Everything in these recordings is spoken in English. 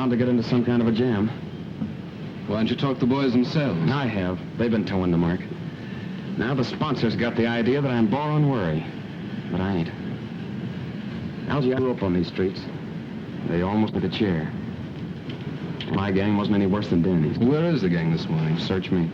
bound to get into some kind of a jam. Why don't you talk to the boys themselves? I have. They've been towing the mark. Now the sponsors got the idea that I'm borrowing worry. But I ain't. Algie, I grew up on these streets. They almost took a chair. My gang wasn't any worse than Danny's. Where is the gang this morning? Search me.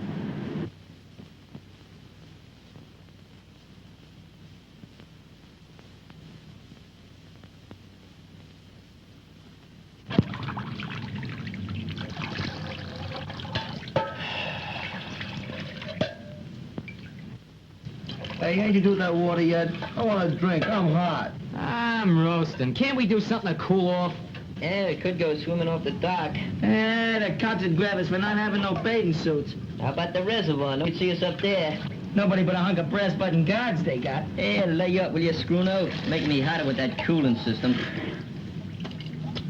Hey, ain't you do that water yet? I want a drink. I'm hot. I'm roasting. Can't we do something to cool off? Yeah, we could go swimming off the dock. The cops would grab us for not having no bathing suits. How about the reservoir? Nobody'd see us up there. Nobody but a hunk of brass button guards they got. Yeah, lay up, will you, screw nose? Make me hotter with that cooling system.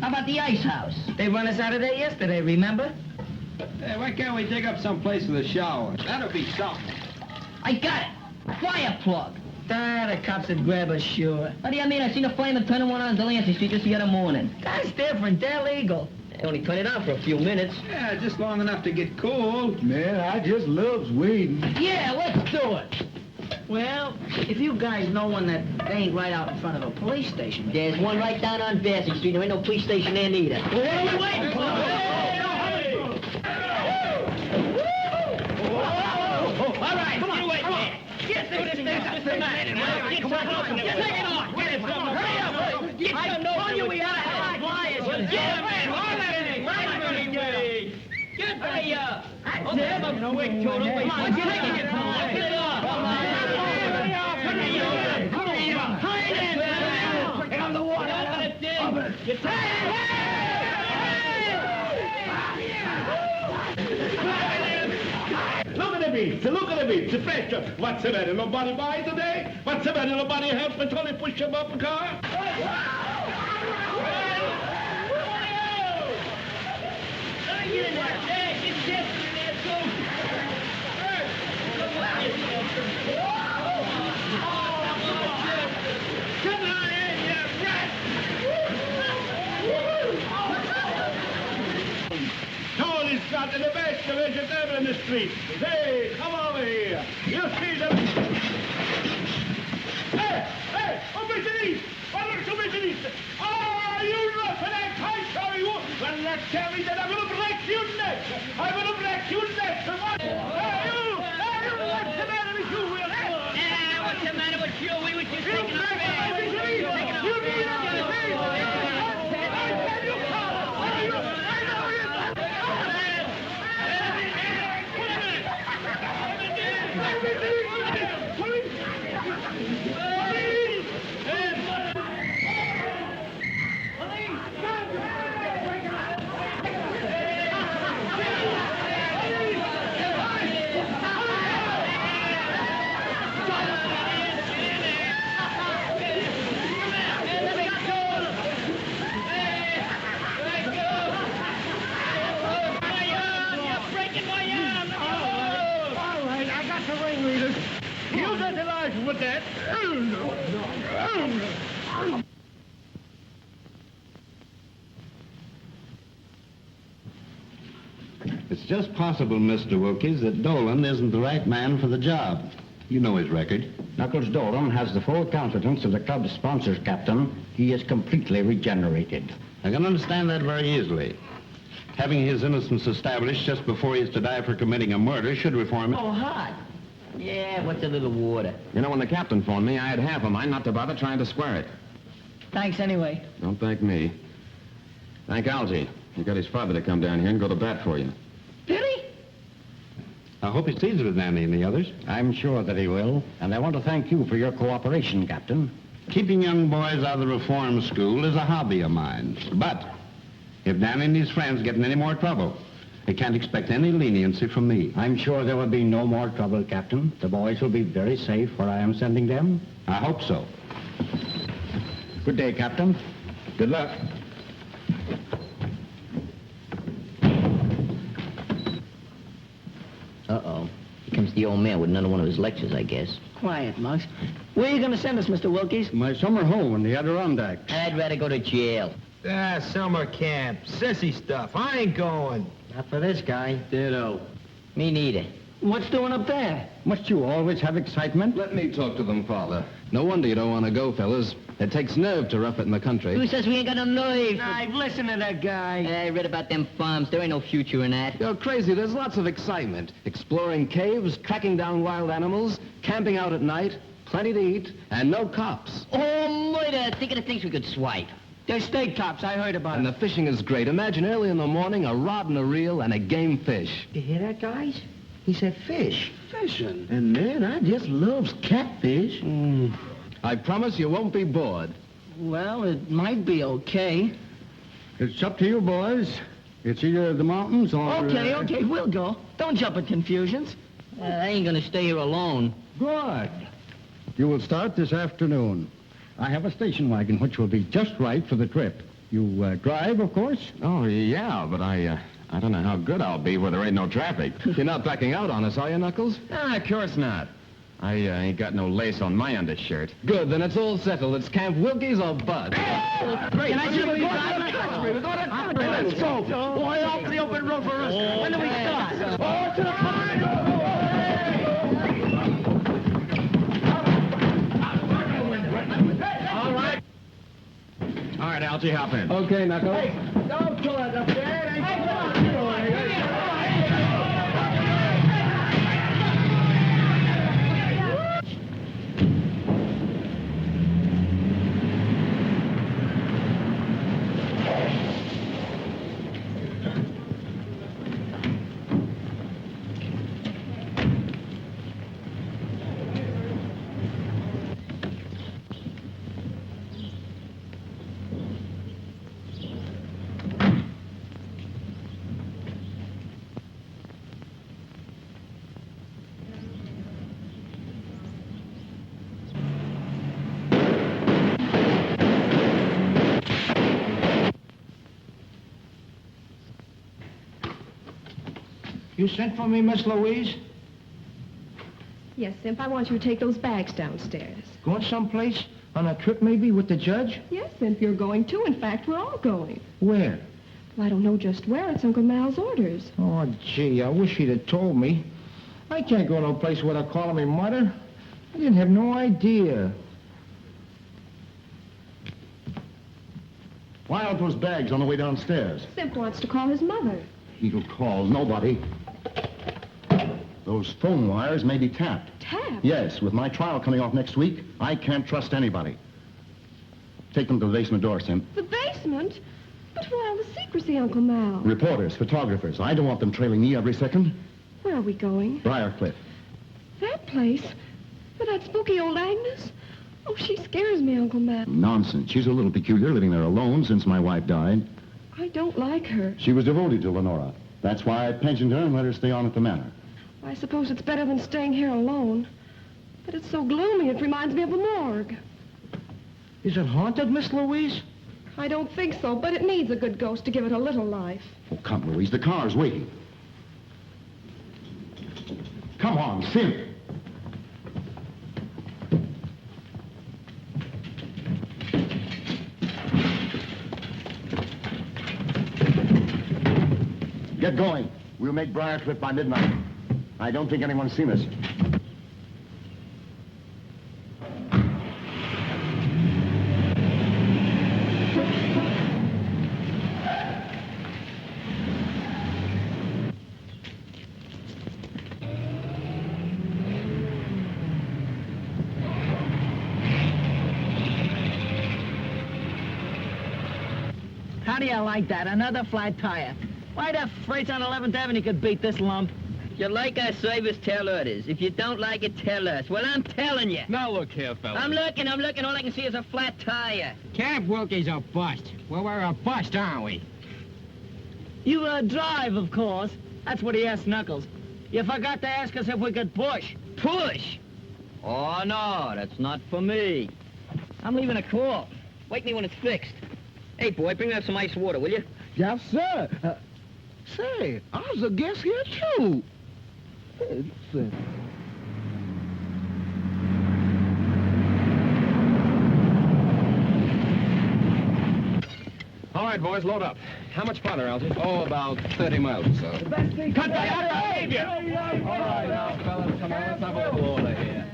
How about the ice house? They run us out of there yesterday, remember? Hey, why can't we dig up some place with a shower? That'll be something. I got it. Fire plug. The cops would grab us, sure. What do you mean? I seen a fireman turning one on Delancey Street just the other morning. That's different. They're legal. They only turned it on for a few minutes. Yeah, just long enough to get cool. Man, I just loves weed. Yeah, let's do it. Well, if you guys know one that ain't right out in front of a police station. There's one right down on Vassy Street. There ain't no police station there neither. What are you waiting for? All right, come on, come on. Get this thing up. Come on. Get it on. Get it on. Hurry up. Get some notes. We got hot flyers. Get it, man. All that in it. Get the, okay, have a quick total. Come on, get it on. Get it off. Come on. Get on the water. Open it, then. Get Look at the beach, look at the beach, the pressure. What's the matter, nobody buy today? What's the matter, nobody help me till they push him up the car? Get in there. Hey, get Jesse in there, too. Come on in, you rat. Tony's got the best division ever in the street. Hey, come over here. You see them? Hey, Obesity! Obesity! Oh, you look for that kite, sorry you. Well, let's tell me that I'm going to break your neck. I'm going to break your neck. Come on. Hey, you! What's the matter with you, Will? What's the matter with you? We were just taking a with that. It's just possible, Mr. Wilkies, that Dolan isn't the right man for the job. You know his record. Knuckles Dolan has the full confidence of the club's sponsors, Captain. He is completely regenerated. I can understand that very easily. Having his innocence established just before he is to die for committing a murder should reform it. Oh, hot. Yeah, what's a little water? You know, when the captain phoned me, I had half a mind not to bother trying to square it. Thanks anyway. Don't thank me. Thank Algie. He got his father to come down here and go to bat for you. Did he? I hope he sees with Nanny and the others. I'm sure that he will, and I want to thank you for your cooperation, Captain. Keeping young boys out of the reform school is a hobby of mine. But if Nanny and his friends get in any more trouble, they can't expect any leniency from me. I'm sure there will be no more trouble, Captain. The boys will be very safe where I am sending them. I hope so. Good day, Captain. Good luck. Uh-oh. Here comes the old man with another one of his lectures, I guess. Quiet, Muggs. Where are you going to send us, Mr. Wilkies? My summer home in the Adirondacks. I'd rather go to jail. Summer camp. Sissy stuff. I ain't going. Not for this guy. Ditto. Me neither. What's doing up there? Must you always have excitement? Let me talk to them, Father. No wonder you don't want to go, fellas. It takes nerve to rough it in the country. Who says we ain't got no nerve? I've listened to that guy. I read about them farms. There ain't no future in that. You're crazy. There's lots of excitement. Exploring caves, tracking down wild animals, camping out at night, plenty to eat, and no cops. Oh, murder! Think of the things we could swipe. There's steak tops. I heard about And it. the fishing is great. Imagine early in the morning, a rod and a reel and a game fish. You hear that, guys? He said fish. Fishing? And man, I just loves catfish. I promise you won't be bored. Well, it might be okay. It's up to you, boys. It's either the mountains or... Okay, we'll go. Don't jump at confusions. I ain't gonna stay here alone. Good. You will start this afternoon. I have a station wagon which will be just right for the trip. You drive, of course? Oh, yeah, but I don't know how good I'll be where there ain't no traffic. You're not backing out on us, are you, Knuckles? Of course not. I ain't got no lace on my undershirt. Good, then it's all settled. It's Camp Wilkie's or Bud. Great. Can I see the Let's go. Boy, off to the open road for us. When do we start? Oh, to the All right, Algie, hop in. Okay, Knuckles. Don't pull it up there. You sent for me, Miss Louise? Yes, Simp, I want you to take those bags downstairs. Going someplace? On a trip, maybe, with the judge? Yes, Simp, you're going too. In fact, we're all going. Where? Well, I don't know just where. It's Uncle Mal's orders. Oh, gee, I wish he'd have told me. I can't go to a place where they're calling me mother. I didn't have no idea. Why out those bags on the way downstairs? Simp wants to call his mother. He'll call nobody. Those phone wires may be tapped. Tapped? Yes, with my trial coming off next week, I can't trust anybody. Take them to the basement door, Simp. The basement? But why all the secrecy, Uncle Mal? Reporters, photographers. I don't want them trailing me every second. Where are we going? Briarcliff. That place? With that spooky old Agnes? Oh, she scares me, Uncle Mal. Nonsense. She's a little peculiar, living there alone since my wife died. I don't like her. She was devoted to Lenora. That's why I pensioned her and let her stay on at the manor. I suppose it's better than staying here alone. But it's so gloomy, it reminds me of a morgue. Is it haunted, Miss Louise? I don't think so, but it needs a good ghost to give it a little life. Oh, come, Louise. The car's waiting. Come on, Simp. Get going. We'll make Briarcliff by midnight. I don't think anyone's seen us. How do you like that? Another flat tire. Why the freights on 11th Avenue could beat this lump? If you like our service, tell others. If you don't like it, tell us. Well, I'm telling you. Now look here, fellas. I'm looking. All I can see is a flat tire. Camp Wilkie's a bust. Well, we're a bust, aren't we? You drive, of course. That's what he asked Knuckles. You forgot to ask us if we could push. Push? Oh, no, that's not for me. I'm leaving a call. Wake me when it's fixed. Hey, boy, bring me up some ice water, will you? Yes, sir. Say, I was a guest here, too. right, boys, load up. How much farther, Algy? Oh, about 30 miles or so. Cut that out of behavior! All right, now, fellas, come on, let's have a little order here.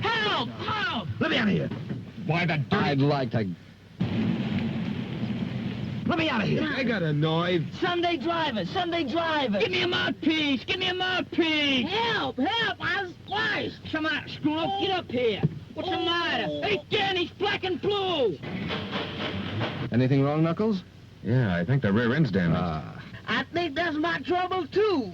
Help! Help! Let me out of here! Why, the dirty... I'd like to... Let me out of here! I got annoyed. Sunday driver, Sunday driver. Give me a mouthpiece! Give me a mouthpiece! Help, help, I was spliced. Come on, screw up, get up here. What's the matter? Hey, Dan, he's black and blue. Anything wrong, Knuckles? Yeah, I think the rear end's damaged. I think that's my trouble, too.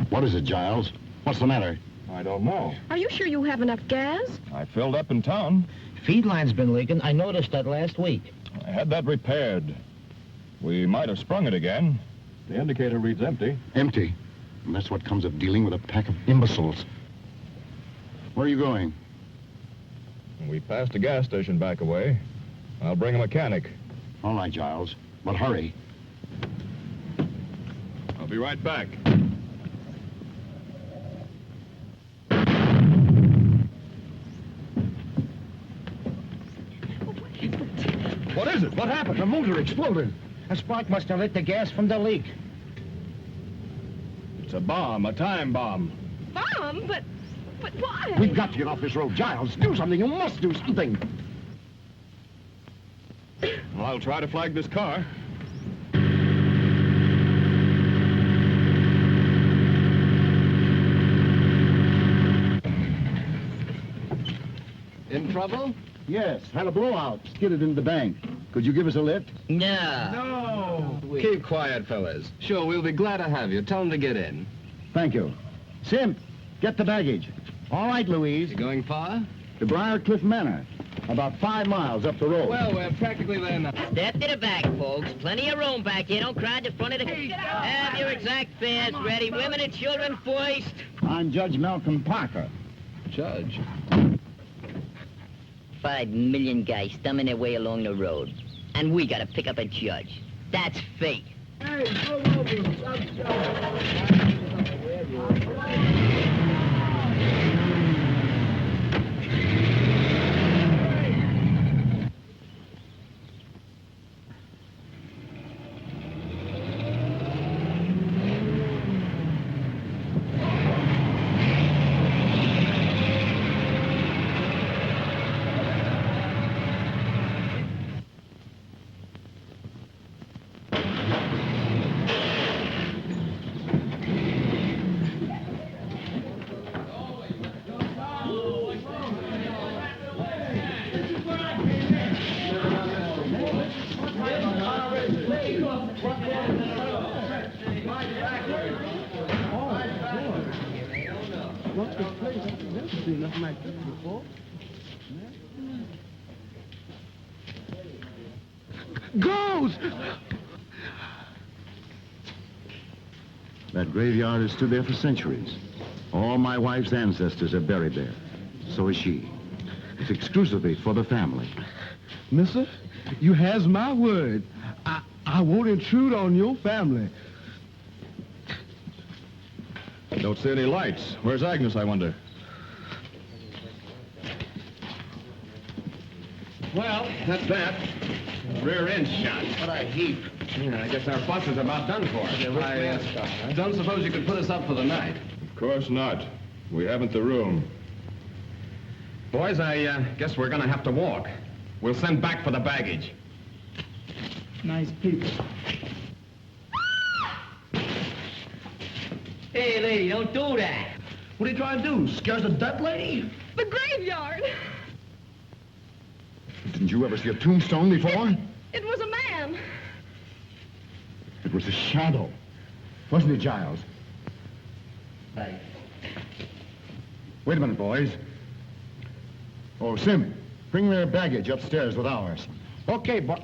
What is it, Giles? What's the matter? I don't know. Are you sure you have enough gas? I filled up in town. Feed line's been leaking. I noticed that last week. I had that repaired. We might have sprung it again. The indicator reads empty. Empty. And that's what comes of dealing with a pack of imbeciles. Where are you going? We passed a gas station back away. I'll bring a mechanic. All right, Giles. But hurry. I'll be right back. What is it? What happened? The motor exploded. A spark must have lit the gas from the leak. It's a bomb, a time bomb. Mom, but why? We've got to get off this road. Giles, do something. You must do something. Well, I'll try to flag this car. In trouble? Yes, had a blowout. Skidded into the bank. Could you give us a lift? No. No! Keep quiet, fellas. Sure, we'll be glad to have you. Tell them to get in. Thank you. Simp, get the baggage. All right, Louise. You going far? To Briarcliff Manor. About 5 miles up the road. Well, we're practically there now. Step to the back, folks. Plenty of room back here. Don't crowd the front of the... Have your exact fares ready. Women and children first. I'm Judge Malcolm Parker. Judge. 5 million guys thumbing their way along the road. And we gotta pick up a judge. That's fate. Ghost! That graveyard has stood there for centuries. All my wife's ancestors are buried there. So is she. It's exclusively for the family. Mister, you has my word. I won't intrude on your family. Don't see any lights. Where's Agnes, I wonder? Well, that's that. Rear end shot. What a heap. Yeah, I guess our bus is about done for. I don't suppose you could put us up for the night. Of course not. We haven't the room. Boys, I guess we're gonna have to walk. We'll send back for the baggage. Nice people. Hey, lady, don't do that. What are you trying to do? Scares the dead lady? The graveyard. Didn't you ever see a tombstone before? It was a man. It was a shadow. Wasn't it, Giles? Hey. Wait a minute, boys. Oh, Sim, bring their baggage upstairs with ours. Okay, but...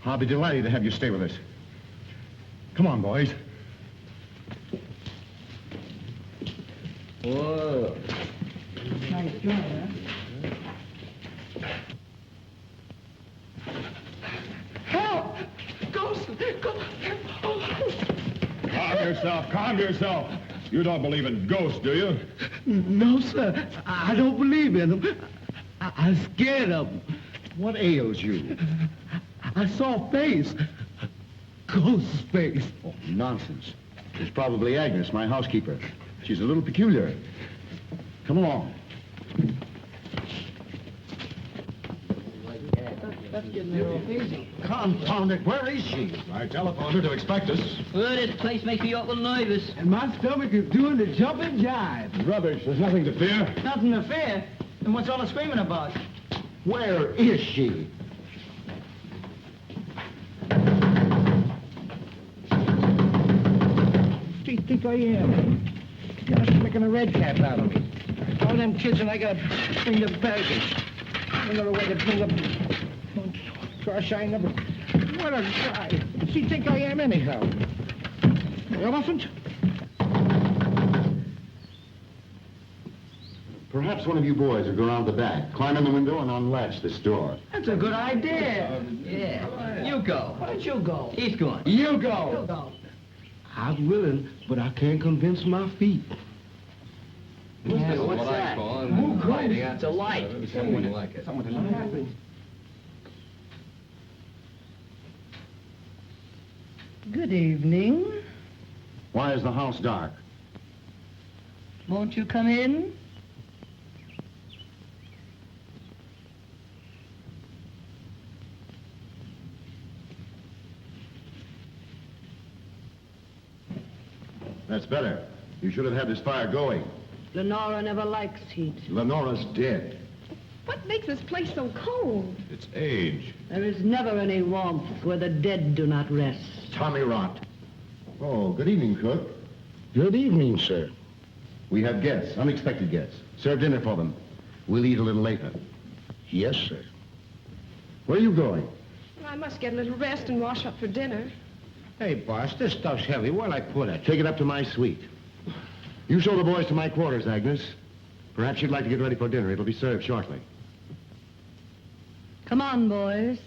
I'll be delighted to have you stay with us. Come on, boys. Whoa. Nice job, huh? Help! Ghost! Calm yourself, calm yourself. You don't believe in ghosts, do you? No, sir. I don't believe in them. I'm scared of them. What ails you? I saw a face. Ghost's face. Oh, nonsense. It's probably Agnes, my housekeeper. She's a little peculiar. Come along. That's getting a little easy. Confound it, where is she? I telephoned her to expect us. Well, this place makes me awful nervous. And my stomach is doing the jumping jive. Rubbish, there's nothing to fear. Nothing to fear. And what's all the screaming about? Where is she? What do you think I am? You're just making a red cap out of me. All them kids and I gotta bring the baggage. Another way to bring up... Gosh, I never... What a guy. What does he think I am anyhow? An elephant? Perhaps one of you boys will go around the back, climb in the window, and unlatch this door. That's a good idea. Yeah. You go. Why don't you go? He's going. You go. You go. I'm willing, but I can't convince my feet. What's that? It's a light. Something like it. What happened? Good evening. Why is the house dark? Won't you come in? That's better. You should have had this fire going. Lenora never likes heat. Lenora's dead. What makes this place so cold? It's age. There is never any warmth where the dead do not rest. Tommy rot. Oh, good evening, cook. Good evening, sir. We have guests, unexpected guests. Serve dinner for them. We'll eat a little later. Yes, sir. Where are you going? Well, I must get a little rest and wash up for dinner. Hey, boss, this stuff's heavy. Where'll I put it? Take it up to my suite. You show the boys to my quarters, Agnes. Perhaps you'd like to get ready for dinner. It'll be served shortly. Come on, boys.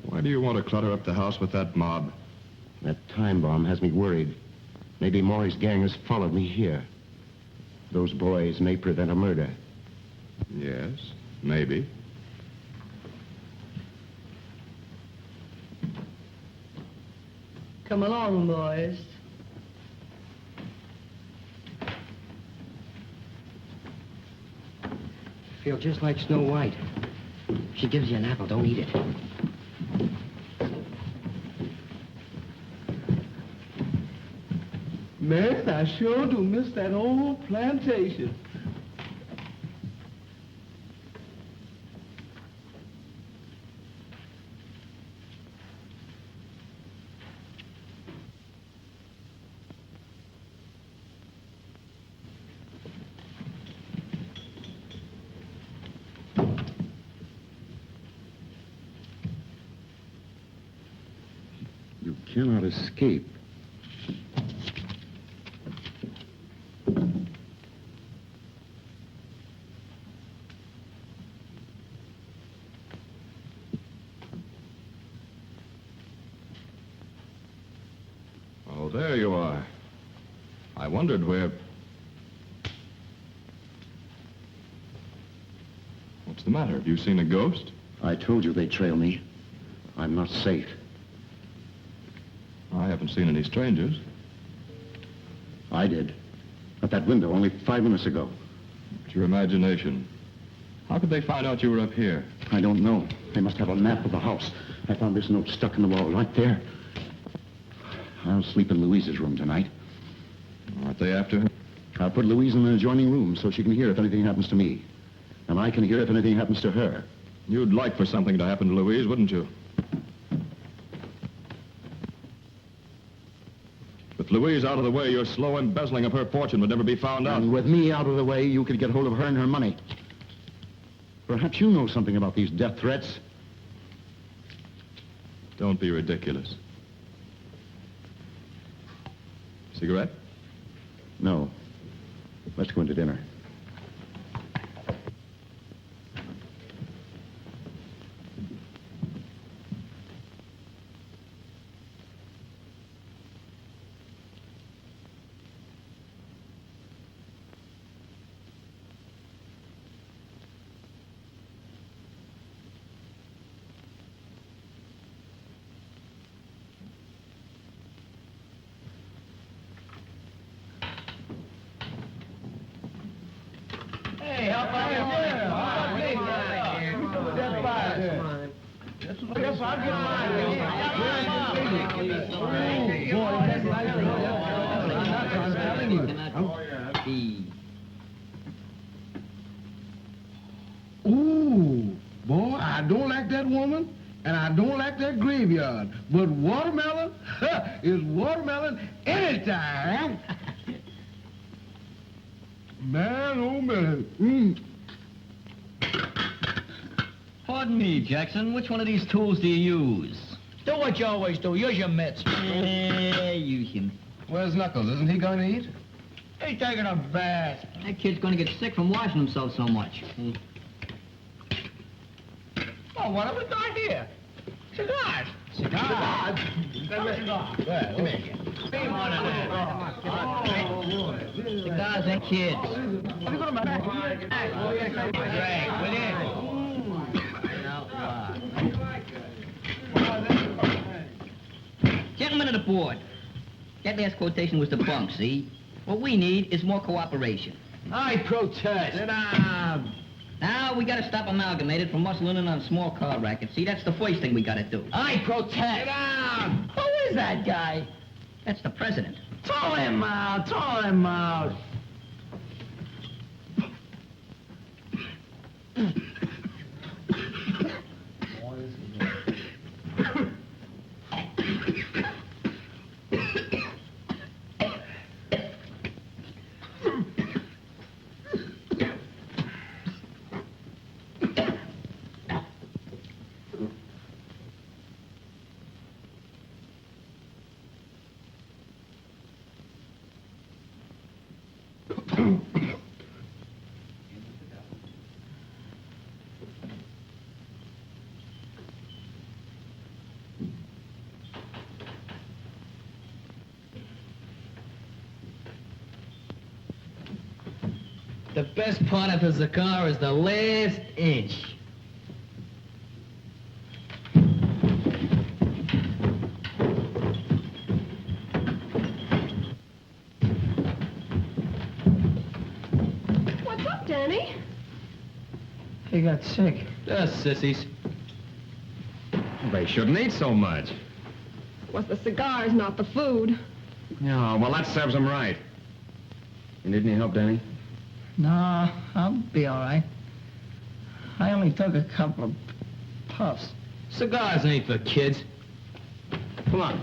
Why do you want to clutter up the house with that mob? That time bomb has me worried. Maybe Maury's gang has followed me here. Those boys may prevent a murder. Yes, maybe. Come along, boys. Feel just like Snow White. She gives you an apple, don't eat it. Man, I sure do miss that old plantation. You cannot escape. Oh, there you are. I wondered where... matter? Have you seen a ghost? I told you they'd trail me. I'm not safe. I haven't seen any strangers. I did. At that window only 5 minutes ago. It's your imagination. How could they find out you were up here? I don't know. They must have a map of the house. I found this note stuck in the wall right there. I'll sleep in Louise's room tonight. Aren't they after her? I'll put Louise in an adjoining room so she can hear if anything happens to me. And I can hear if anything happens to her. You'd like for something to happen to Louise, wouldn't you? With Louise out of the way, your slow embezzling of her fortune would never be found out. And with me out of the way, you could get hold of her and her money. Perhaps you know something about these death threats. Don't be ridiculous. Cigarette? No. Let's go into dinner. Hey, how about you? Yes, I'll get Ooh, boy, I don't like that woman, and I don't like that graveyard. But watermelon is watermelon anytime. Man, oh man. Pardon me, Jackson. Which one of these tools do you use? Do what you always do. Use your mitts. Use him. Where's Knuckles? Isn't he going to eat? He's taking a bath. That kid's gonna get sick from washing himself so much. Oh, what have we got here? Cigars. Cigars? Well, come here. Cigars ain't kids. What are you going to Gentlemen of the board, that last quotation was the bunk, see? What we need is more cooperation. I protest. Sit down. Now, we gotta stop Amalgamated from muscling in on small car rackets. See, that's the first thing we gotta do. I protest. Sit down. Who is that guy? That's the president. Throw him out. Throw him out. The best part of the cigar is the last inch. What's up, Danny? He got sick. Sissies. They shouldn't eat so much. It was the cigars, not the food. Yeah, well, that serves them right. You need any help, Danny? No, I'll be all right. I only took a couple of puffs. Cigars ain't for kids. Come on.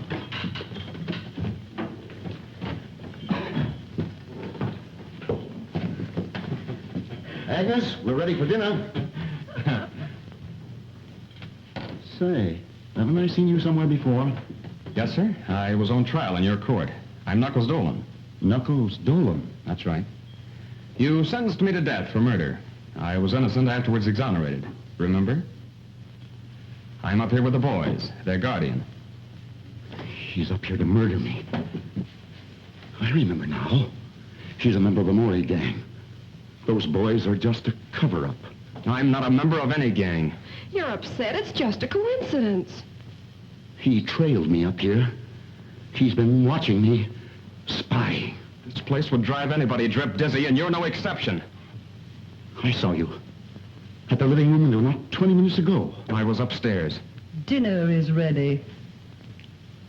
Agnes, we're ready for dinner. Say, haven't I seen you somewhere before? Yes, sir. I was on trial in your court. I'm Knuckles Dolan. Knuckles Dolan? That's right. You sentenced me to death for murder. I was innocent, afterwards exonerated. Remember? I'm up here with the boys, their guardian. She's up here to murder me. I remember now. She's a member of the Morey gang. Those boys are just a cover-up. I'm not a member of any gang. You're upset. It's just a coincidence. He trailed me up here. He's been watching me. Spy. This place would drive anybody drip dizzy, and you're no exception. I saw you. At the living room window not 20 minutes ago. I was upstairs. Dinner is ready.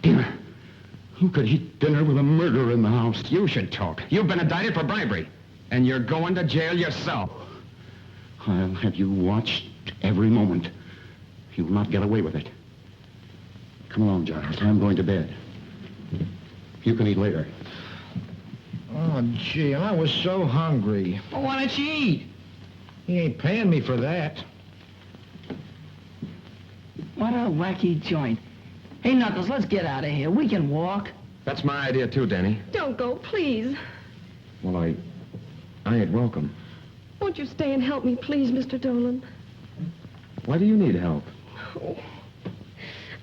Dinner? Who could eat dinner with a murderer in the house? You should talk. You've been indicted for bribery. And you're going to jail yourself. I'll have you watched every moment. You'll not get away with it. Come along, Giles. I'm going to bed. You can eat later. Oh, gee, I was so hungry. Well, why don't you eat? He ain't paying me for that. What a wacky joint. Hey, Knuckles, let's get out of here. We can walk. That's my idea, too, Danny. Don't go, please. Well, I ain't welcome. Won't you stay and help me, please, Mr. Dolan? Why do you need help? Oh,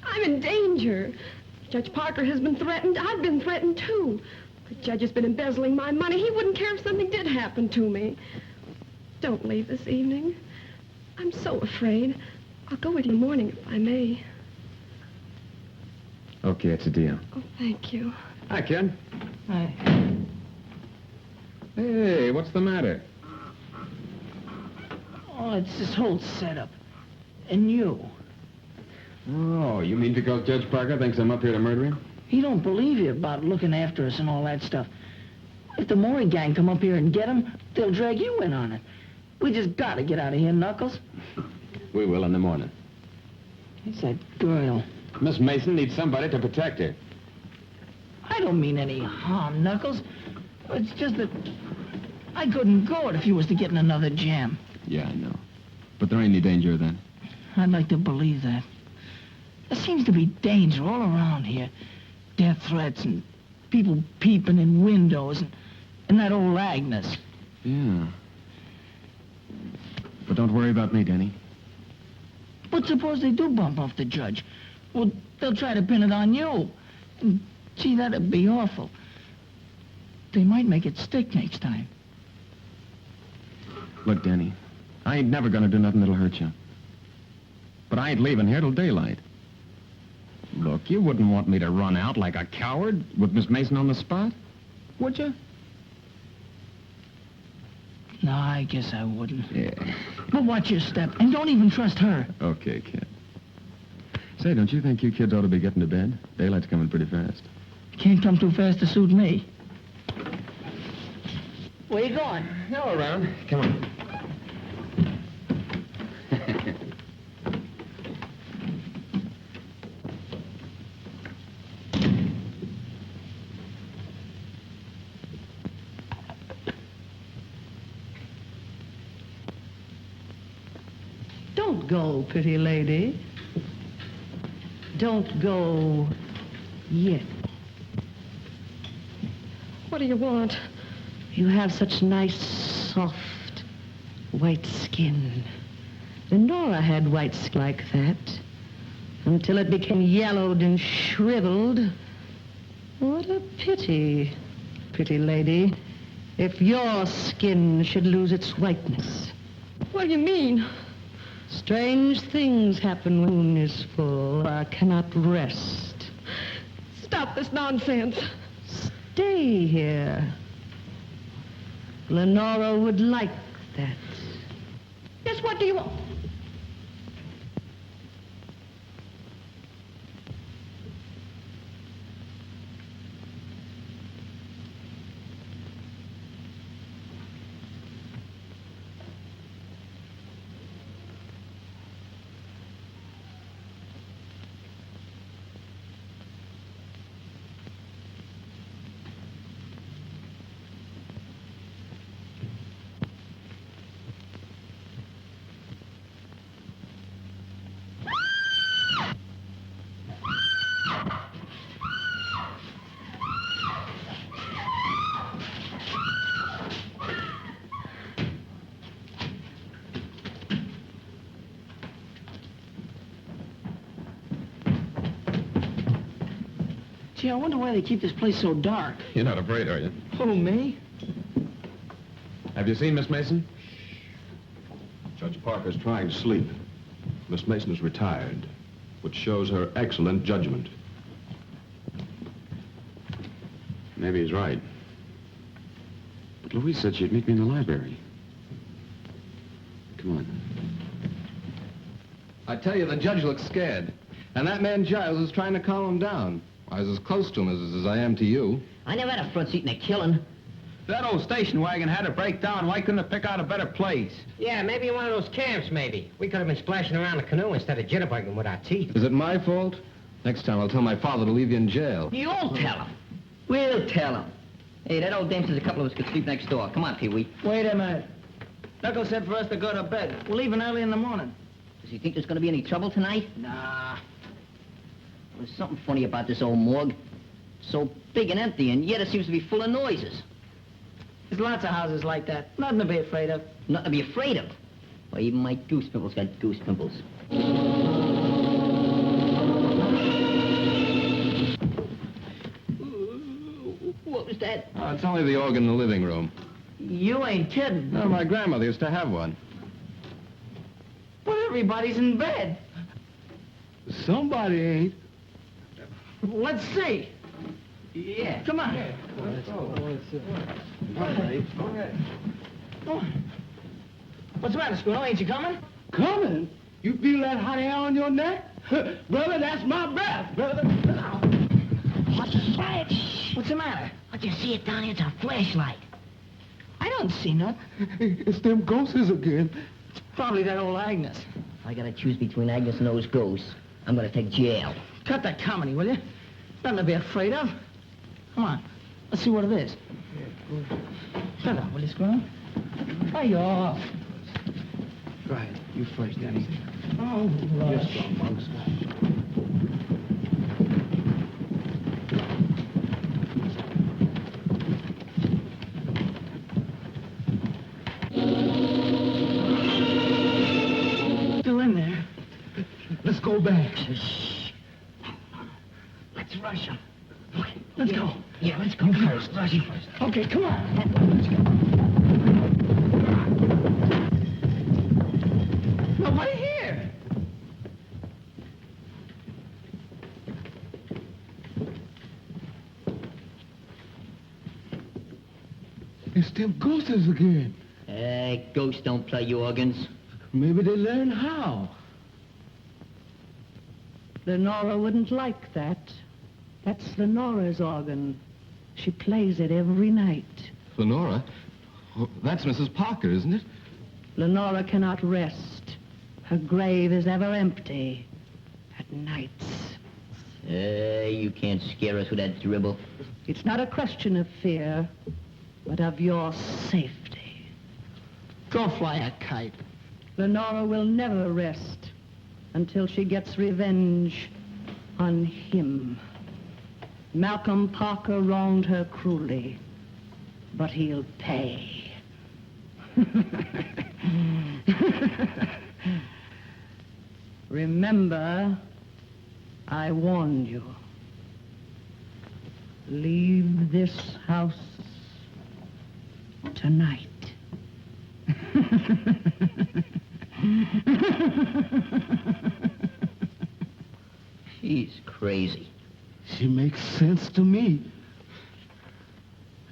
I'm in danger. Judge Parker has been threatened. I've been threatened, too. The judge has been embezzling my money. He wouldn't care if something did happen to me. Don't leave this evening. I'm so afraid. I'll go with you in the morning if I may. Okay, it's a deal. Oh, thank you. Hi, kid. Hi. Hey, what's the matter? Oh, it's this whole setup. And you. Oh, you mean because Judge Parker thinks I'm up here to murder him? He don't believe you about looking after us and all that stuff. If the Maury gang come up here and get him, they'll drag you in on it. We just gotta get out of here, Knuckles. We will in the morning. It's that girl. Miss Mason needs somebody to protect her. I don't mean any harm, Knuckles. It's just that I couldn't go it if you was to get in another jam. Yeah, I know. But there ain't any danger then. I'd like to believe that. There seems to be danger all around here. Death threats and people peeping in windows and that old Agnes. Yeah. But don't worry about me, Danny. But suppose they do bump off the judge. Well, they'll try to pin it on you. And, gee, that'd be awful. They might make it stick next time. Look, Danny, I ain't never gonna do nothing that'll hurt you. But I ain't leaving here till daylight. Look, you wouldn't want me to run out like a coward with Miss Mason on the spot, would you? No, I guess I wouldn't. Yeah. But watch your step, and don't even trust her. Okay, kid. Say, don't you think you kids ought to be getting to bed? Daylight's coming pretty fast. Can't come too fast to suit me. Where you going? No, around. Come on. Don't go, pretty lady. Don't go yet. What do you want? You have such nice, soft, white skin. Lenora had white skin like that until it became yellowed and shriveled. What a pity, pretty lady, if your skin should lose its whiteness. What do you mean? Strange things happen when the moon is full. I cannot rest. Stop this nonsense. Stay here. Lenora would like that. Yes, what do you want? Gee, I wonder why they keep this place so dark. You're not afraid, are you? Who, me? Have you seen Miss Mason? Judge Judge Parker's trying to sleep. Miss Mason is retired, which shows her excellent judgment. Maybe he's right. But Louise said she'd meet me in the library. Come on. I tell you, the judge looks scared. And that man Giles is trying to calm him down. I was as close to him as I am to you. I never had a front seat in a killing. That old station wagon had to break down. Why couldn't it pick out a better place? Yeah, maybe in one of those camps, maybe. We could have been splashing around the canoe instead of jitterbugging with our teeth. Is it my fault? Next time I'll tell my father to leave you in jail. You'll tell him. We'll tell him. Hey, that old dame says a couple of us could sleep next door. Come on, Pee-wee. Wait a minute. Knuckles said for us to go to bed. We're leaving early in the morning. Does he think there's going to be any trouble tonight? Nah. There's something funny about this old morgue. So big and empty, and yet it seems to be full of noises. There's lots of houses like that. Nothing to be afraid of. Nothing to be afraid of. Well, even my goose pimples got goose pimples. What was that? Oh, it's only the organ in the living room. You ain't kidding. No, my grandmother used to have one. But everybody's in bed. Somebody ain't. Let's see. Yeah. Come on. Oh. What's the matter, Schooner? Ain't you coming? Coming? You feel that hot air on your neck? Brother, that's my breath, brother. What's the matter? What you see it down here? It's a flashlight. I don't see nothing. It's them ghosts again. It's probably that old Agnes. If I gotta choose between Agnes and those ghosts, I'm gonna take jail. Cut that comedy, will you? Nothing to be afraid of. Come on. Let's see what it is. Shut up, will you, Schooner? Hey, off. Right. You first, Danny. Oh, Yes, sir, monks. Still in there. Let's go back. Let's rush him. Let's go. Yeah, let's go first. Rush him first. Okay, come on. Nobody here. It's them ghosts again. Hey, ghosts don't play organs. Maybe they learn how. Lenora wouldn't like that. That's Lenora's organ. She plays it every night. Lenora? Oh, that's Mrs. Parker, isn't it? Lenora cannot rest. Her grave is ever empty at nights. You can't scare us with that dribble. It's not a question of fear, but of your safety. Go fly a kite. Lenora will never rest until she gets revenge on him. Malcolm Parker wronged her cruelly, but he'll pay. Remember, I warned you. Leave this house tonight. She's crazy. She makes sense to me.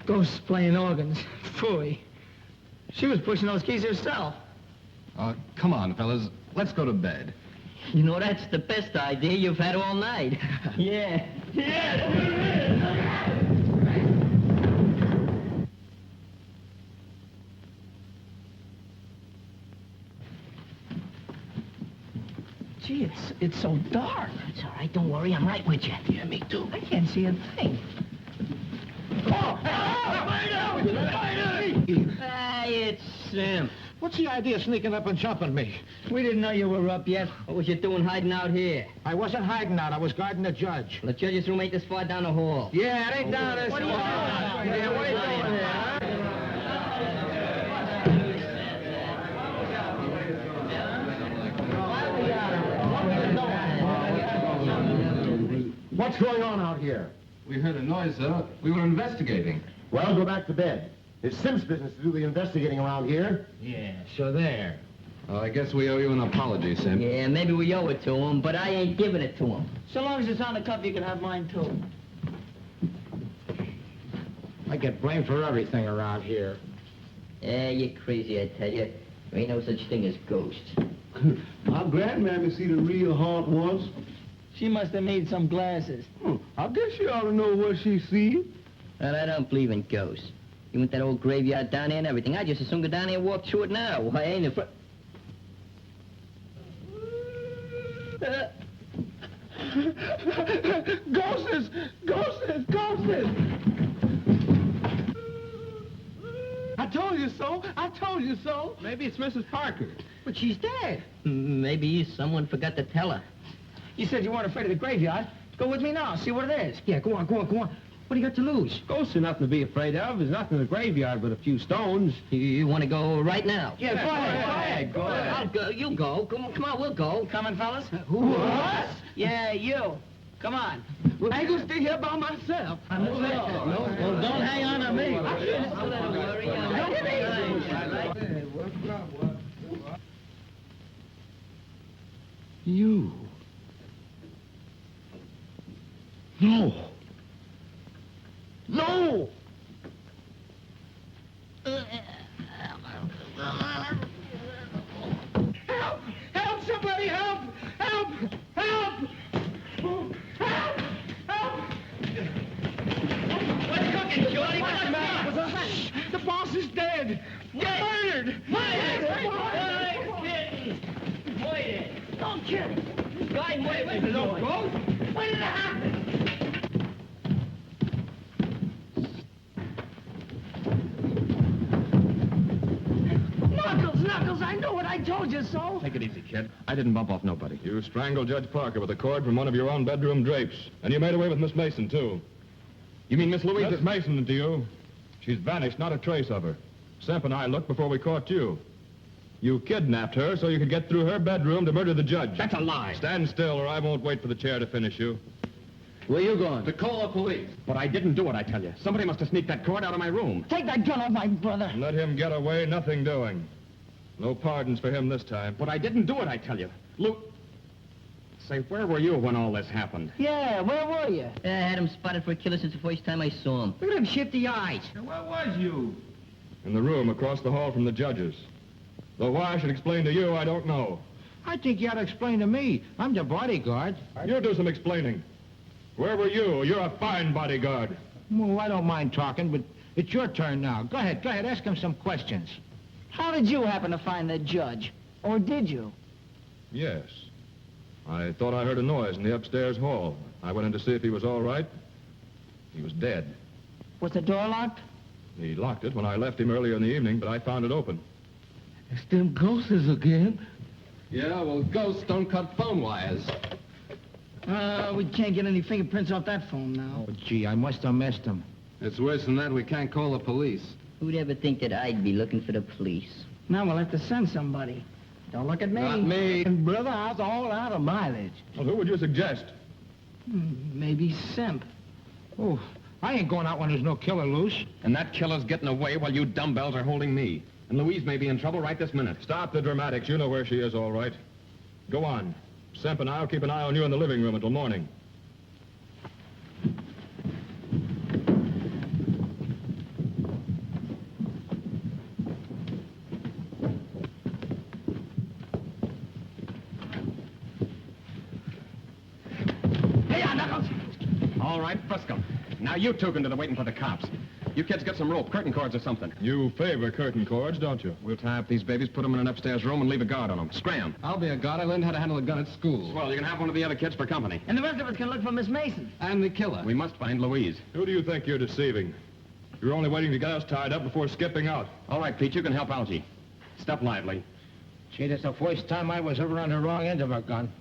Ghosts playing organs. Phooey. She was pushing those keys herself. Come on, fellas. Let's go to bed. You know, that's the best idea you've had all night. Yeah. Gee, it's so dark. It's all right. Don't worry. I'm right with you. Yeah, me too. I can't see a thing. Hey, it's Sim. What's the idea of sneaking up and jumping me? We didn't know you were up yet. What was you doing hiding out here? I wasn't hiding out. I was guarding the judge. The judge's room ain't this far down the hall. Yeah, it ain't down this What are you doing? Yeah, what are you doing here, huh? What's going on out here? We heard a noise, sir. We were investigating. Well, go back to bed. It's Sim's business to do the investigating around here. Yeah, so there. Well, I guess we owe you an apology, Sim. Yeah, maybe we owe it to him, but I ain't giving it to him. So long as it's on the cuff, you can have mine, too. I get blamed for everything around here. Yeah, you're crazy, I tell you. There ain't no such thing as ghosts. I'm glad Mammy see the real haunt once. She must have made some glasses. I guess she ought to know what she see. Well, I don't believe in ghosts. You went that old graveyard down there and everything. I just as soon go down there and walk through it now. Why, I ain't afraid. Ghosts! Ghosts! Ghosts! I told you so! I told you so! Maybe it's Mrs. Parker. But she's dead. Maybe someone forgot to tell her. You said you weren't afraid of the graveyard. Go with me now, see what it is. Yeah, go on, go on, go on. What do you got to lose? Ghosts are nothing to be afraid of. There's nothing in the graveyard but a few stones. You want to go right now? Yeah, go ahead. Go ahead. I'll go. You go. Come on, we'll go. Coming, fellas? Who? Us? Yeah, you. Come on. Well, I ain't gonna stay here by myself. Well, don't hang on to me. You. No. No! Help! Help! Somebody help! Help! Help! Help! Help! What's cooking, Shorty? What's the matter? The boss is dead! Murdered! Don't kill him. Guy, wait, there's no ghost. When did it happen? Knuckles, I know what I told you so. Take it easy, kid. I didn't bump off nobody. You strangled Judge Parker with a cord from one of your own bedroom drapes. And you made away with Miss Mason, too. You mean Miss Louise? Miss Mason to you. She's vanished, not a trace of her. Semp and I looked before we caught you. You kidnapped her so you could get through her bedroom to murder the judge. That's a lie. Stand still, or I won't wait for the chair to finish you. Where you going? To call the police. But I didn't do it, I tell you. Somebody must have sneaked that cord out of my room. Take that gun off my brother. Let him get away, nothing doing. No pardons for him this time. But I didn't do it, I tell you. Lou... Say, where were you when all this happened? Yeah, where were you? I had him spotted for a killer since the first time I saw him. Look at him shifty eyes. Where was you? In the room across the hall from the judges. Though why I should explain to you, I don't know. I think you ought to explain to me. I'm the bodyguard. You do some explaining. Where were you? You're a fine bodyguard. Well, I don't mind talking, but it's your turn now. Go ahead, ask him some questions. How did you happen to find the judge? Or did you? Yes. I thought I heard a noise in the upstairs hall. I went in to see if he was all right. He was dead. Was the door locked? He locked it when I left him earlier in the evening, but I found it open. It's them ghosts again. Yeah, well, ghosts don't cut phone wires. We can't get any fingerprints off that phone now. Oh, gee, I must have missed him. It's worse than that. We can't call the police. Who'd ever think that I'd be looking for the police? Now we'll have to send somebody. Don't look at me. Not me. And brother, I was all out of mileage. Well, who would you suggest? Maybe Semp. Oh, I ain't going out when there's no killer loose. And that killer's getting away while you dumbbells are holding me. And Louise may be in trouble right this minute. Stop the dramatics. You know where she is, all right. Go on. Semp and I'll keep an eye on you in the living room until morning. Hey, Knuckles! All right, Frisco. Now you two can do the waiting for the cops. You kids get some rope, curtain cords or something. You favor curtain cords, don't you? We'll tie up these babies, put them in an upstairs room, and leave a guard on them. Scram. I'll be a guard. I learned how to handle a gun at school. Well, you can have one of the other kids for company. And the rest of us can look for Miss Mason. I'm the killer. We must find Louise. Who do you think you're deceiving? You're only waiting to get us tied up before skipping out. All right, Pete, you can help Algie. Step lively. Gee, that's the first time I was ever on the wrong end of a gun.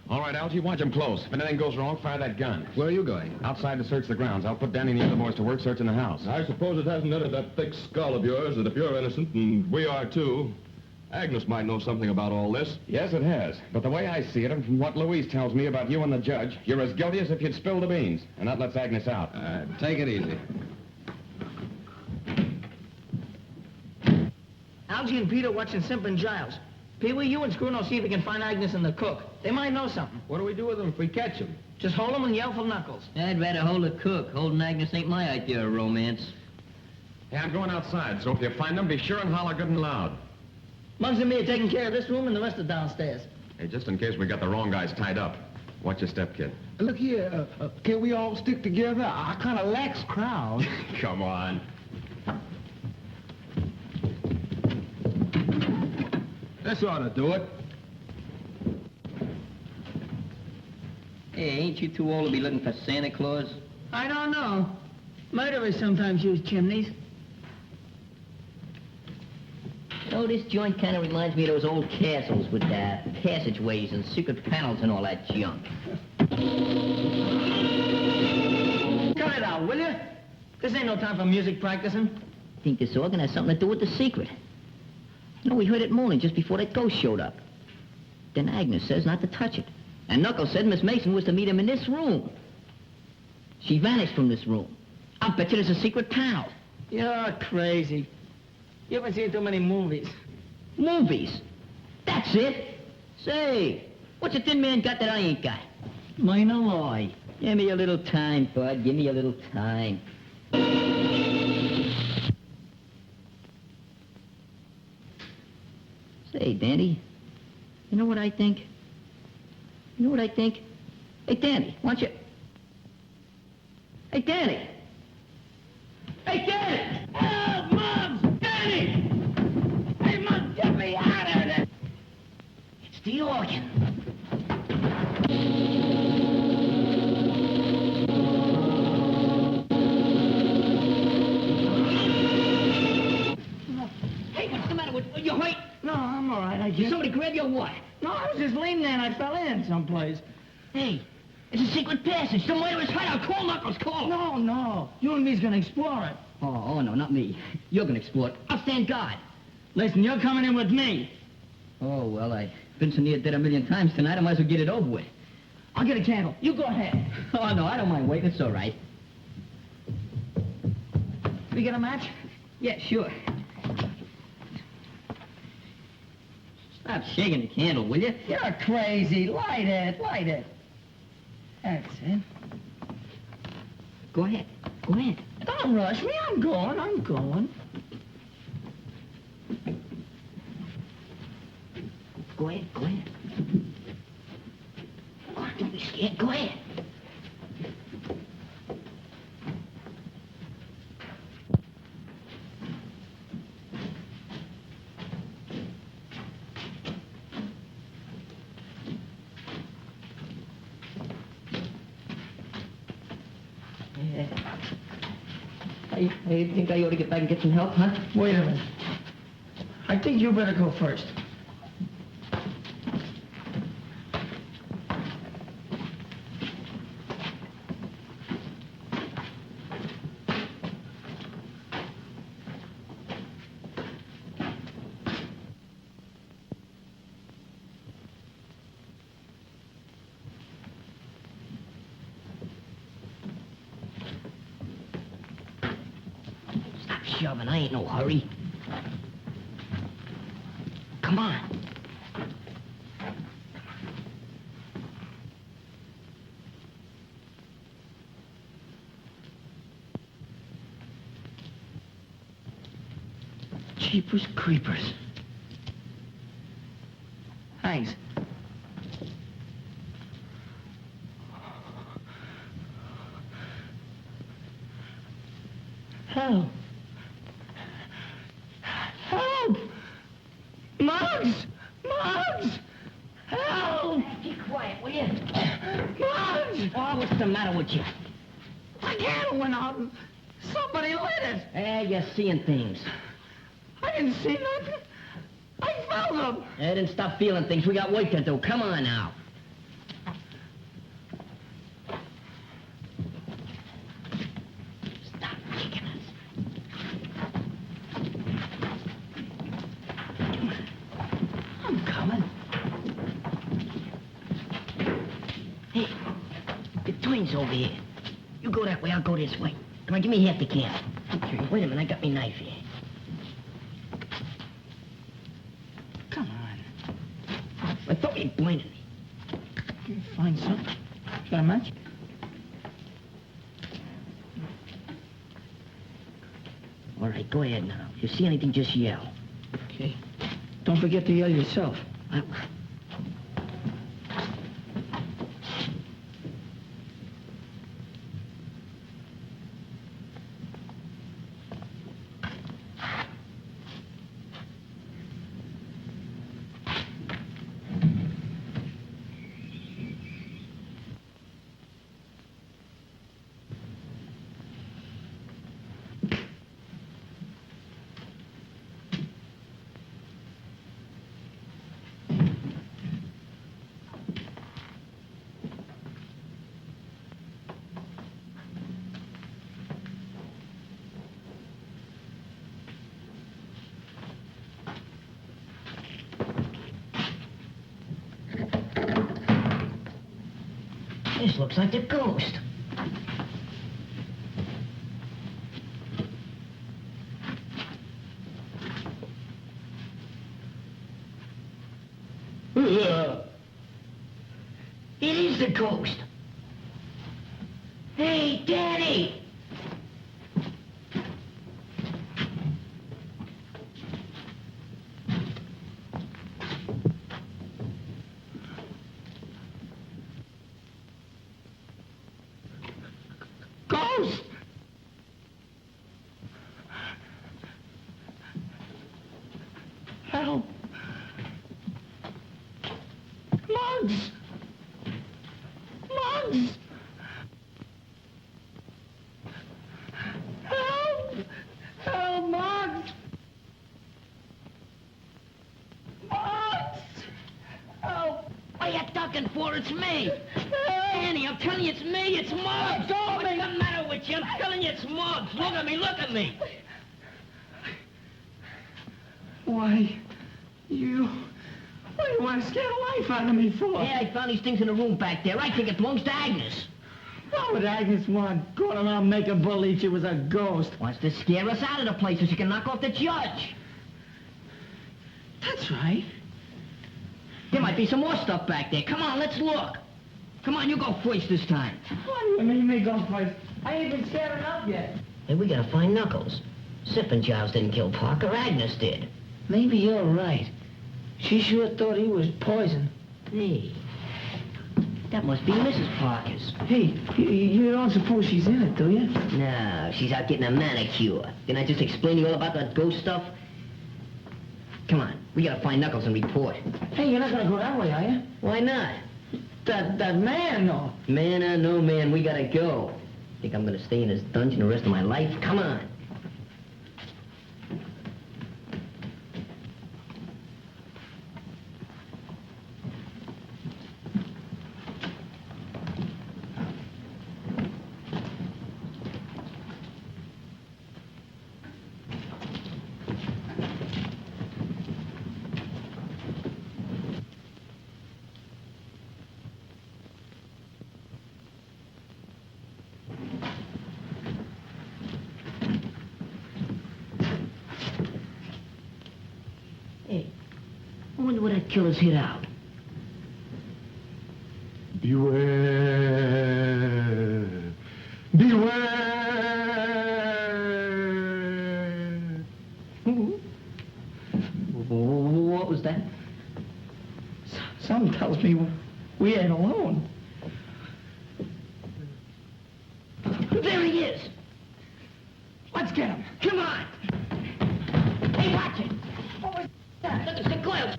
All right, Algie, watch him close. If anything goes wrong, fire that gun. Where are you going? Outside to search the grounds. I'll put Danny and the other boys to work searching the house. I suppose it hasn't entered that thick skull of yours that if you're innocent, and we are too, Agnes might know something about all this. Yes, it has. But the way I see it, and from what Louise tells me about you and the judge, you're as guilty as if you'd spilled the beans. And that lets Agnes out. Take it easy. Algie and Peter watching Simp and Giles. Pee-wee, you and Scruno see if you can find Agnes and the cook. They might know something. What do we do with them if we catch them? Just hold them and yell for Knuckles. I'd rather hold the cook. Holding Agnes ain't my idea of romance. Hey, I'm going outside, so if you find them, be sure and holler good and loud. Muggs and me are taking care of this room and the rest are downstairs. Hey, just in case we got the wrong guys tied up. Watch your step, kid. Look here, can we all stick together? I kind of lax crowd. Come on. This ought to do it. Hey, ain't you too old to be looking for Santa Claus? I don't know. Murderers sometimes use chimneys. You know, this joint kind of reminds me of those old castles with passageways and secret panels and all that junk. Cut it out, will you? This ain't no time for music practicing. I think this organ has something to do with the secret. You know, we heard it moaning just before that ghost showed up. Then Agnes says not to touch it. And Knuckles said Miss Mason was to meet him in this room. She vanished from this room. I'll bet you there's a secret panel. You're crazy. You haven't seen too many movies. Movies? That's it. Say, what's a thin man got that I ain't got? Mine a lie. Give me a little time, bud. Give me a little time. Say, Danny, you know what I think? You know what I think? Hey, Danny, why don't you... Hey, Danny! Hey, Danny! Oh, Muggs! Danny! Hey, Muggs, get me out of there! It's the organ. Hey, what's the matter with you? Hurt? No, I'm all right, I Did guess. somebody grab you or what? No, I was just leaning there and I fell in someplace. Hey, it's a secret passage. The murderer's hideout. Call Knuckles, call him. No. You and me's gonna explore it. Oh, no, not me. You're gonna explore it. I'll stand guard. Listen, you're coming in with me. Oh, well, I've been so near dead a million times tonight, I might as well get it over with. I'll get a candle. You go ahead. Oh, no, I don't mind waiting. It's all right. We get a match? Yeah, sure. Stop shaking the candle, will you? You're crazy. Light it, light it. That's it. Go ahead. Go ahead. Don't rush me. I'm going. Go ahead, go ahead. Come on, don't be scared. Go ahead. I think I ought to get back and get some help, huh? Wait a minute. I think you better go first. Stop shoving. I ain't no hurry. Come on. Jeepers creepers. Thanks. Help! Help! Muggs! Muggs! Help! Be quiet, will you? Muggs! Oh, what's the matter with you? The candle went out and somebody lit it. Hey, you're seeing things. I didn't see nothing. I felt them. Hey, then stop feeling things. We got work to do. Come on now. Stop kicking us. I'm coming. Hey, the twins over here. You go that way, I'll go this way. Come on, give me half the can. Wait a minute, I got me knife here. I thought you blinded me. Find some. Got a match? All right, go ahead now. If you see anything, just yell. Okay. Don't forget to yell yourself. This looks like the ghost. It is the ghost. Hey, Danny! Ghost! Help! Mugs! Mugs! Help! Help, Mugs! Mugs! Help! What are you ducking for? It's me! Danny, I'm telling you, it's me! It's Muggs! What's the matter with you? I'm telling you, it's Muggs! Look at me! Look at me! Why, you want to scare the life out of me for? Yeah, I found these things in the room back there. I think it belongs to Agnes. What would Agnes want? Going around making believe she was a ghost. Wants to scare us out of the place so she can knock off the judge. That's right. There might be some more stuff back there. Come on, let's look. Come on, you go first this time. What do you mean me go first? I ain't even scared enough yet. Hey, we gotta find Knuckles. Sippin' Giles didn't kill Parker. Agnes did. Maybe you're right. She sure thought he was poison. Hey, that must be Mrs. Parker's. Hey, you don't suppose she's in it, do you? No, she's out getting a manicure. Didn't I just explain to you all about that ghost stuff? Come on, we gotta find Knuckles and report. Hey, you're not gonna go that way, are you? Why not? That man, though. Man or no man, we gotta go. Think I'm gonna stay in this dungeon the rest of my life? Come on. Hey, I wonder where that killer's hid out. Beware. Beware. What was that? Something tells me we ain't alone. There he is. Let's get him. Come on. Hey, watch it. Look, it's the glove.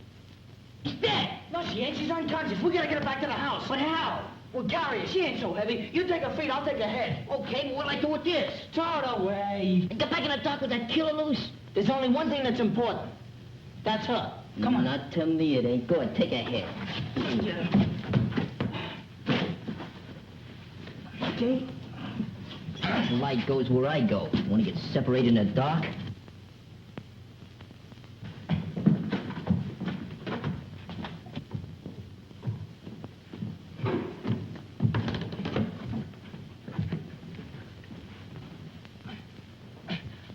She's dead. No, she ain't. She's unconscious. We gotta get her back to the house. But how? We'll carry her. She ain't so heavy. You take her feet, I'll take her head. Okay, but what'll I do with this? Throw it away. And get back in the dark with that killer loose? There's only one thing that's important. That's her. Come on. Not to me, it ain't. Go ahead, take her head. Okay. The light goes where I go. Want to get separated in the dark?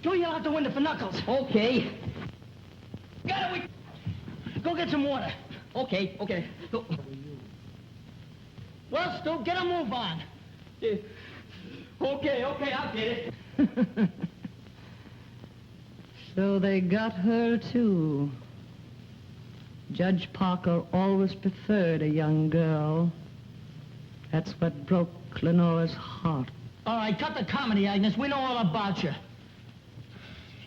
Go yell out the window for Knuckles. Okay. Got it. Go get some water. Okay. Well, Stu, get a move on. Okay, I'll get it. So they got her, too. Judge Parker always preferred a young girl. That's what broke Lenora's heart. All right, cut the comedy, Agnes. We know all about you.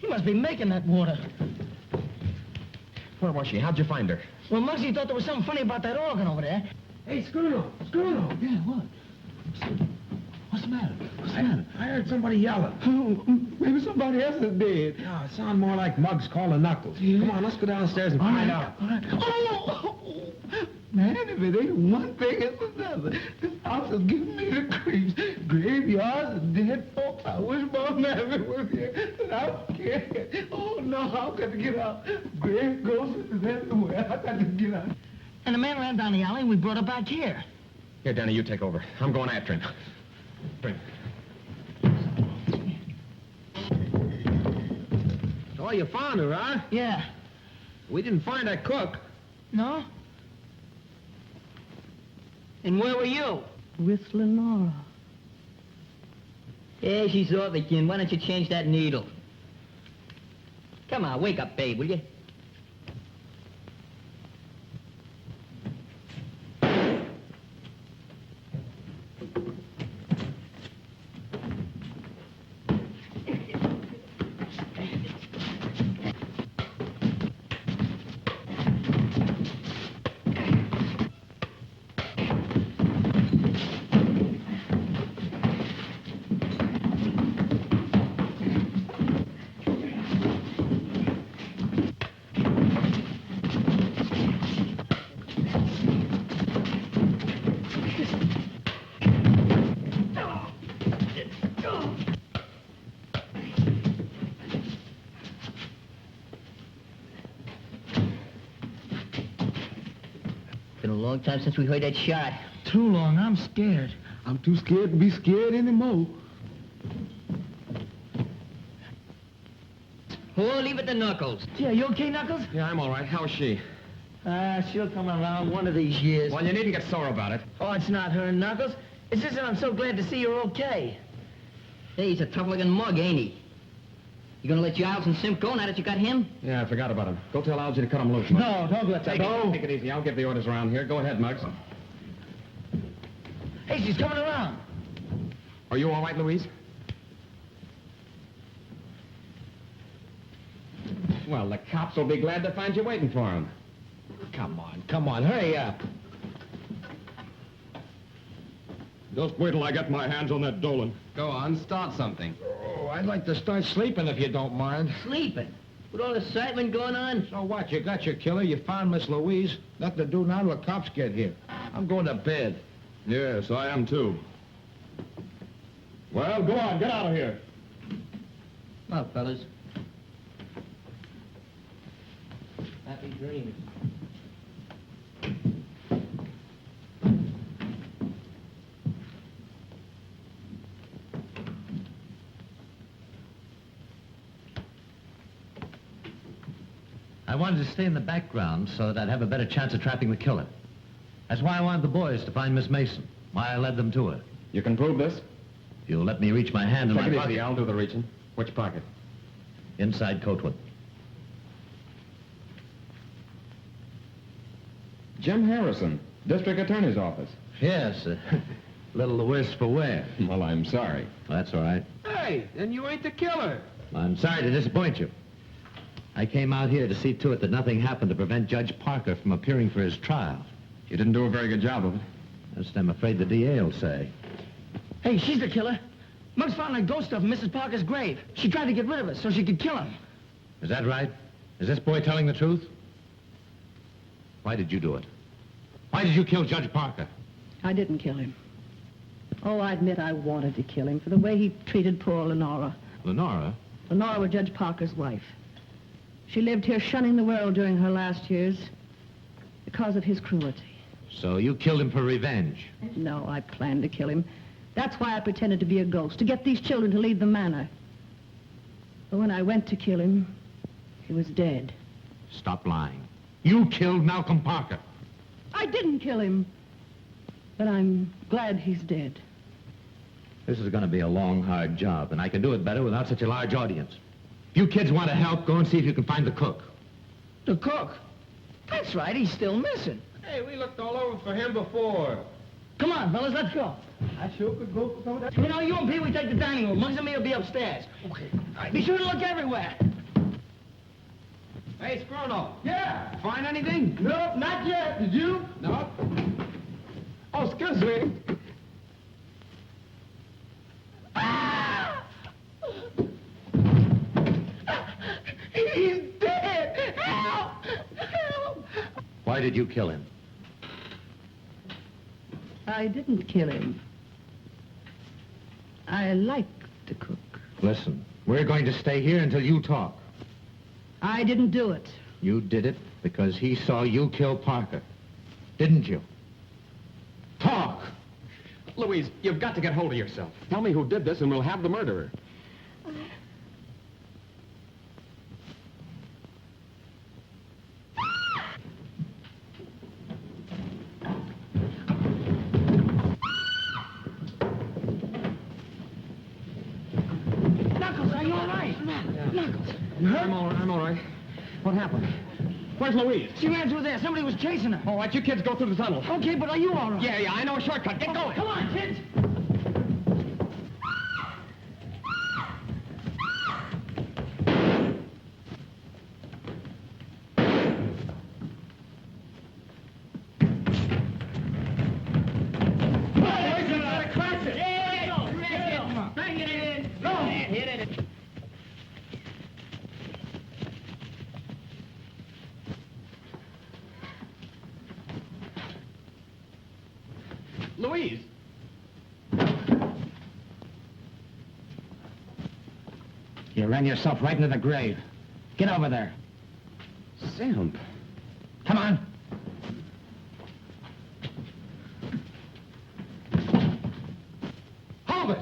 He must be making that water. Where was she? How'd you find her? Well, Muggsy thought there was something funny about that organ over there. Hey, Schooner! Yeah, what? What's the matter? I heard somebody yelling. Oh, maybe somebody else is dead. No, it sounded more like Muggs calling Knuckles. Come on, let's go downstairs and find out. All right. Oh, man, if it ain't one thing, it's another. This house is giving me the creeps. Graveyards and dead folks. I wish Mom Mammy was here, but I don't care. Oh, no, I've got to get out. Grave ghosts is everywhere. I got to get out. And the man ran down the alley and we brought her back here. Here, Danny, you take over. I'm going after him. Bring. Oh, you found her, huh? Yeah. We didn't find that cook. No? And where were you? With Lenora. Yeah, she's off again. Why don't you change that needle? Come on, wake up, babe, will you? Been a long time since we heard that shot. Too long. I'm scared. I'm too scared to be scared anymore. Oh, leave it to Knuckles. Yeah, you okay, Knuckles? Yeah, I'm all right. How's she? She'll come around one of these years. Well, you needn't get sore about it. Oh, it's not her, Knuckles. It's just that I'm so glad to see you're okay. Hey, he's a tough-looking mug, ain't he? You gonna let Giles and Simp go now that you got him? Yeah, I forgot about him. Go tell Algy to cut him loose, Muggs. No, don't let that go. Take it easy. I'll give the orders around here. Go ahead, Muggs. Hey, she's coming around. Are you all right, Louise? Well, the cops will be glad to find you waiting for them. Come on, hurry up. Just wait till I get my hands on that Dolan. Go on, start something. Oh, I'd like to start sleeping if you don't mind. Sleeping? With all the excitement going on? So what? You got your killer, you found Miss Louise. Nothing to do now till the cops get here. I'm going to bed. Yes, I am too. Well, go on, get out of here. Come on, fellas. Happy dreams. I wanted to stay in the background so that I'd have a better chance of trapping the killer. That's why I wanted the boys to find Miss Mason, why I led them to her. You can prove this? If you'll let me reach my hand in Take my it pocket. easy. I'll do the reaching. Which pocket? Inside coatwood. Jim Harrison, District Attorney's Office. Yes, a little the worse for wear. Well, I'm sorry. Well, that's all right. Hey, then you ain't the killer. I'm sorry to disappoint you. I came out here to see to it that nothing happened to prevent Judge Parker from appearing for his trial. You didn't do a very good job of it. That's what I'm afraid the DA will say. Hey, she's the killer. Muggs found that ghost stuff in Mrs. Parker's grave. She tried to get rid of it so she could kill him. Is that right? Is this boy telling the truth? Why did you do it? Why did you kill Judge Parker? I didn't kill him. Oh, I admit I wanted to kill him for the way he treated poor Lenora. Lenora? Lenora was Judge Parker's wife. She lived here shunning the world during her last years because of his cruelty. So you killed him for revenge? No, I planned to kill him. That's why I pretended to be a ghost, to get these children to leave the manor. But when I went to kill him, he was dead. Stop lying. You killed Malcolm Parker. I didn't kill him. But I'm glad he's dead. This is going to be a long, hard job, and I can do it better without such a large audience. If you kids want to help, go and see if you can find the cook. The cook? That's right, he's still missing. Hey, we looked all over for him before. Come on, fellas, let's go. I sure could go for some of that. You know, you and Pee Wee take the dining room. Muggs and me will be upstairs. Okay. All right, be sure to look everywhere. Hey, Skrono. Yeah. Find anything? Nope, not yet. Did you? No. Oh, excuse me. He's dead. Help! Help! Why did you kill him? I didn't kill him. I like to cook. Listen, we're going to stay here until you talk. I didn't do it. You did it because he saw you kill Parker. Didn't you? Talk! Louise, you've got to get hold of yourself. Tell me who did this and we'll have the murderer. Knuckles, are you all right? Knuckles, you hurt? I'm all right. What happened? Where's Louise? She ran through there. Somebody was chasing her. All right, you kids go through the tunnel. Okay, but are you all right? Yeah, I know a shortcut. Get going. Come on, kids. Louise! You ran yourself right into the grave. Get over there. Simp. Come on. Hold it!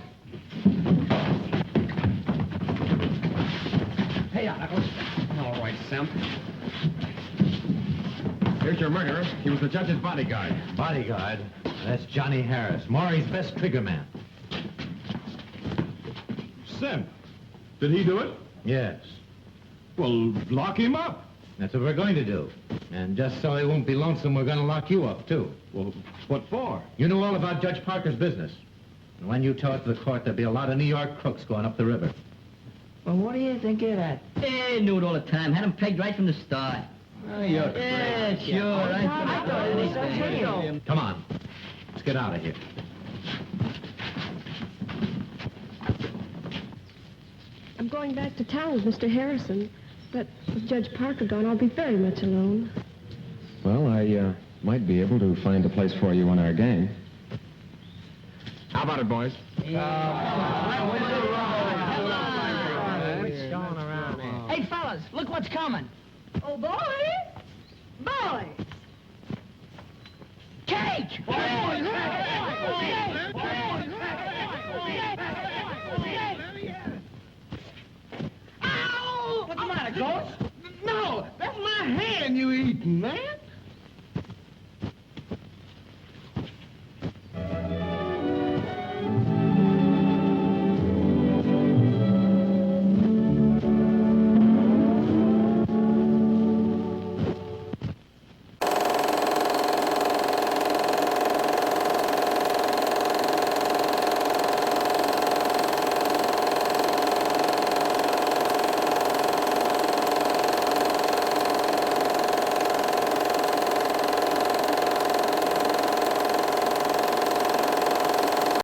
Hey, Knuckles. All right, Simp. Here's your murderer. He was the judge's bodyguard. Bodyguard? That's Johnny Harris, Maury's best trigger man. Simp. Did he do it? Yes. Well, lock him up. That's what we're going to do. And just so he won't be lonesome, we're going to lock you up, too. Well, what for? You knew all about Judge Parker's business. And when you tell it to the court, there'll be a lot of New York crooks going up the river. Well, what do you think of that? Hey, knew it all the time. Had him pegged right from the start. Yeah, sure. I thought anything. Come on. Let's get out of here. I'm going back to town with Mr. Harrison, but with Judge Parker gone, I'll be very much alone. Well, I might be able to find a place for you on our gang. How about it, boys? Hey, fellas, look what's coming. Oh, boy!